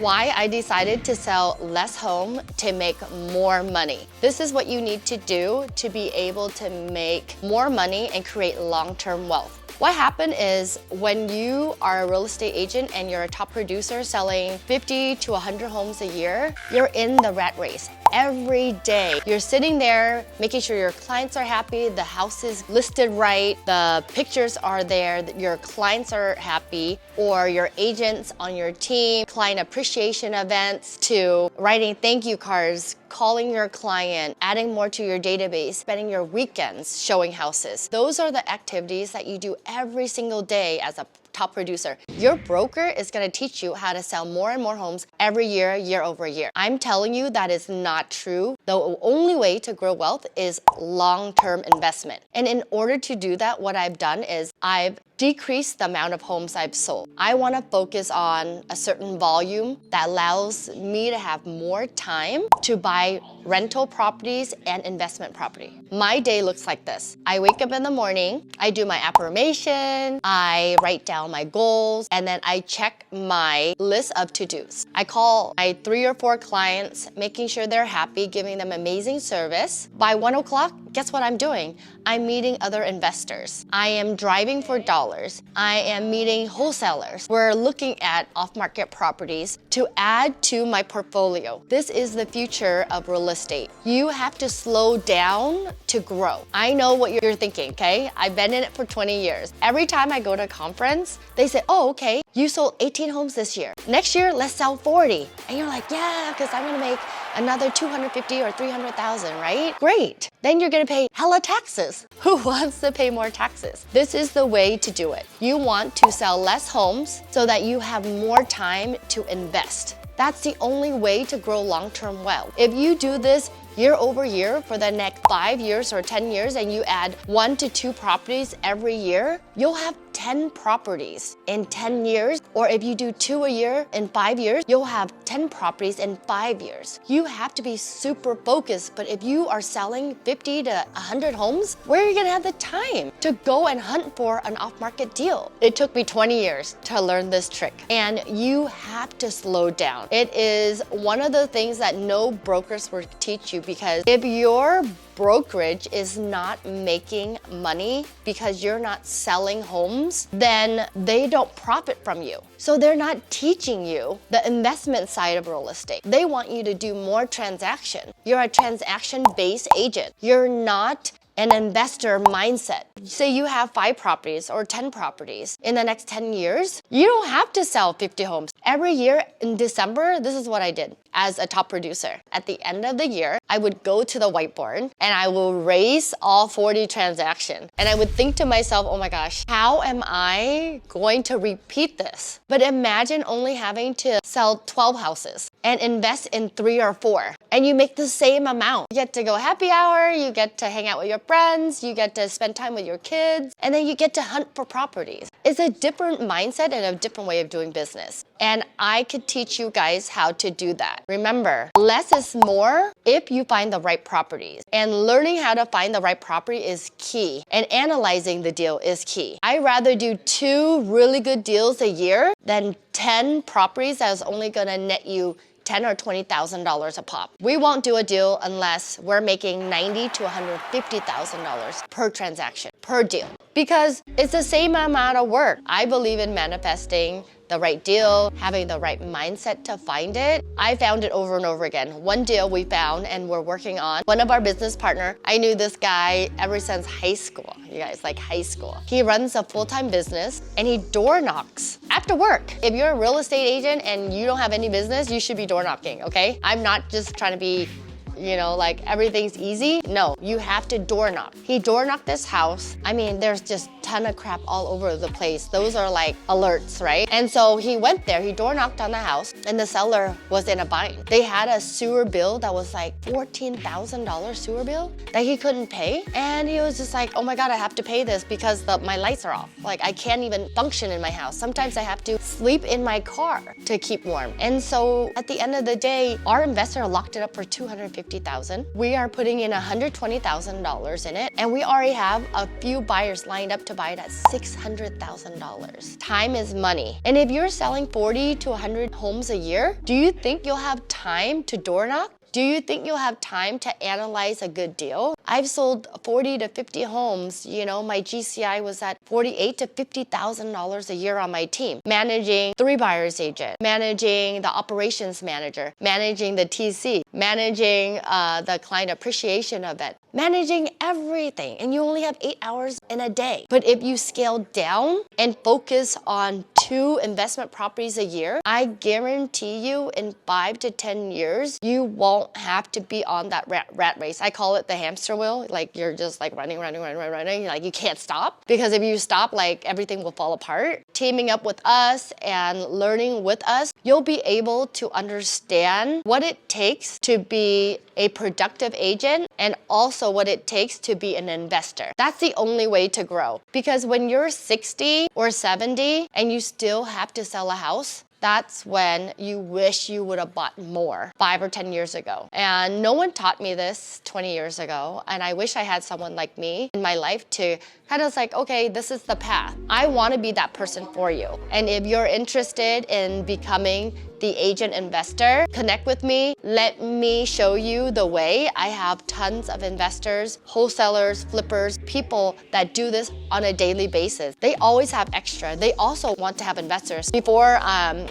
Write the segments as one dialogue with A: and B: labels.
A: why I decided to sell less home to make more money. This is what you need to do to be able to make more money and create long-term wealth. What happened is when you are a real estate agent and you're a top producer selling 50 to 100 homes a year, you're in the rat race. Every day, you're sitting there making sure your clients are happy, the house is listed right, the pictures are there, your clients are happy, or your agents on your team, client appreciation events, to writing thank you cards, calling your client, adding more to your database, spending your weekends showing houses. Those are the activities that you do every single day as a top producer. Your broker is going to teach you how to sell more and more homes every year, year over year. I'm telling you that is not true. The only way to grow wealth is long-term investment. And in order to do that, what I've done is I've decreased the amount of homes I've sold. I want to focus on a certain volume that allows me to have more time to buy rental properties and investment property. My day looks like this. I wake up in the morning, I do my affirmation, I write down my goals, and then I check my list of to-dos. I call my 3 or 4 clients, making sure they're happy, giving them amazing service. By 1 o'clock, guess what I'm doing? I'm meeting other investors. I am driving for dollars. I am meeting wholesalers. We're looking at off-market properties to add to my portfolio. This is the future of real estate. You have to slow down to grow. I know what you're thinking, okay? I've been in it for 20 years. Every time I go to a conference, they say, oh, okay, you sold 18 homes this year. Next year, let's sell 40. And you're like, yeah, because I'm gonna make another 250 or 300,000, right? Great. Then you're gonna pay hella taxes. Who wants to pay more taxes? This is the way to do it. You want to sell less homes so that you have more time to invest. That's the only way to grow long-term wealth. If you do this year over year for the next 5 years or 10 years and you add 1 to 2 properties every year, you'll have 10 properties in 10 years. Or if you do 2 a year in 5 years, you'll have 10 properties in 5 years. You have to be super focused, but if you are selling 50 to 100 homes, where are you gonna have the time to go and hunt for an off-market deal? It took me 20 years to learn this trick, and you have to slow down. It is one of the things that no brokers will teach you, because if your brokerage is not making money because you're not selling homes, then they don't profit from you. So they're not teaching you the investment side of real estate. They want you to do more transaction. You're a transaction-based agent. You're not an investor mindset. Say you have 5 properties or 10 properties in the next 10 years, you don't have to sell 50 homes. Every year in December, this is what I did as a top producer. At the end of the year, I would go to the whiteboard and I will raise all 40 transactions. And I would think to myself, oh my gosh, how am I going to repeat this? But imagine only having to sell 12 houses and invest in 3 or 4, and you make the same amount. You get to go happy hour, you get to hang out with your friends, you get to spend time with your kids, and then you get to hunt for properties. It's a different mindset and a different way of doing business. And I could teach you guys how to do that. Remember, less is more if you find the right properties. And learning how to find the right property is key. And analyzing the deal is key. I'd rather do 2 really good deals a year than 10 properties that is only gonna net you $10,000 or $20,000 a pop. We won't do a deal unless we're making $90,000 to $150,000 per transaction, per deal, because it's the same amount of work. I believe in manifesting the right deal, having the right mindset to find it. I found it over and over again. One deal we found and we're working on. One of our business partner, I knew this guy ever since high school. You guys, like high school. He runs a full-time business and he door knocks after work. If you're a real estate agent and you don't have any business, you should be door knocking, okay? I'm not just trying to be, you know, like everything's easy. No, you have to door knock. He door knocked this house. I mean, there's just a ton of crap all over the place. Those are like alerts, right? And so he went there, he door knocked on the house, and the seller was in a bind. They had a sewer bill that was like $14,000 sewer bill that he couldn't pay. And he was just like, oh my God, I have to pay this because my lights are off. Like I can't even function in my house. Sometimes I have to sleep in my car to keep warm. And so at the end of the day, our investor locked it up for $250,000. $150,000. We are putting in $120,000 in it, and we already have a few buyers lined up to buy it at $600,000. Time is money. And if you're selling 40 to 100 homes a year, do you think you'll have time to door knock? Do you think you'll have time to analyze a good deal? I've sold 40 to 50 homes. You know, my GCI was at $48,000 to $50,000 a year on my team, managing 3 buyers agent, managing the operations manager, managing the TC, managing the client appreciation event, managing everything. And you only have 8 hours in a day. But if you scale down and focus on 2 investment properties a year, I guarantee you in 5 to 10 years, you won't have to be on that rat race. I call it the hamster wheel. Like you're just like running. Like you can't stop, because if you stop, like everything will fall apart. Teaming up with us and learning with us, you'll be able to understand what it takes to be a productive agent and also what it takes to be an investor. That's the only way to grow. Because when you're 60 or 70 and you still have to sell a house, that's when you wish you would have bought more 5 or 10 years ago. And no one taught me this 20 years ago. And I wish I had someone like me in my life to kind of like, okay, this is the path. I want to be that person for you. And if you're interested in becoming the agent investor, connect with me. Let me show you the way. I have tons of investors, wholesalers, flippers, people that do this on a daily basis. They always have extra. They also want to have investors. Before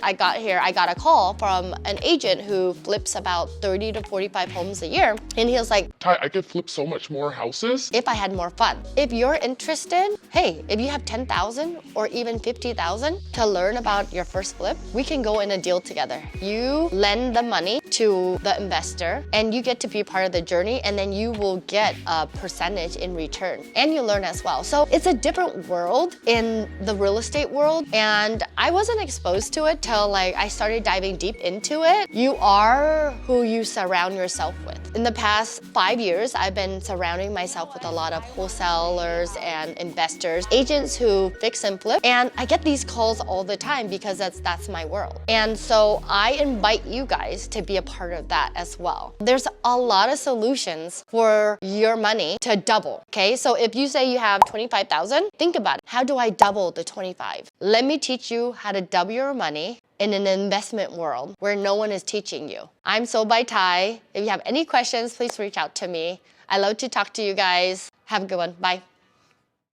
A: I got here, I got a call from an agent who flips about 30 to 45 homes a year. And he was like,
B: Ty, I could flip so much more houses
A: if I had more fun. If you're interested, hey, if you have 10,000 or even 50,000 to learn about your first flip, we can go in a deal together. You lend the money to the investor and you get to be part of the journey, and then you will get a percentage in return and you learn as well. So it's a different world in the real estate world, and I wasn't exposed to it till like I started diving deep into it. You are who you surround yourself with. In the past 5 years, I've been surrounding myself with a lot of wholesalers and investors, agents who fix and flip, and I get these calls all the time because that's my world. And so I invite you guys to be a part of that as well. There's a lot of solutions for your money to double, okay? So if you say you have 25,000, think about it. How do I double the 25? Let me teach you how to double your money in an investment world where no one is teaching you. I'm Sold by Thai. If you have any questions, please reach out to me. I love to talk to you guys. Have a good one. Bye.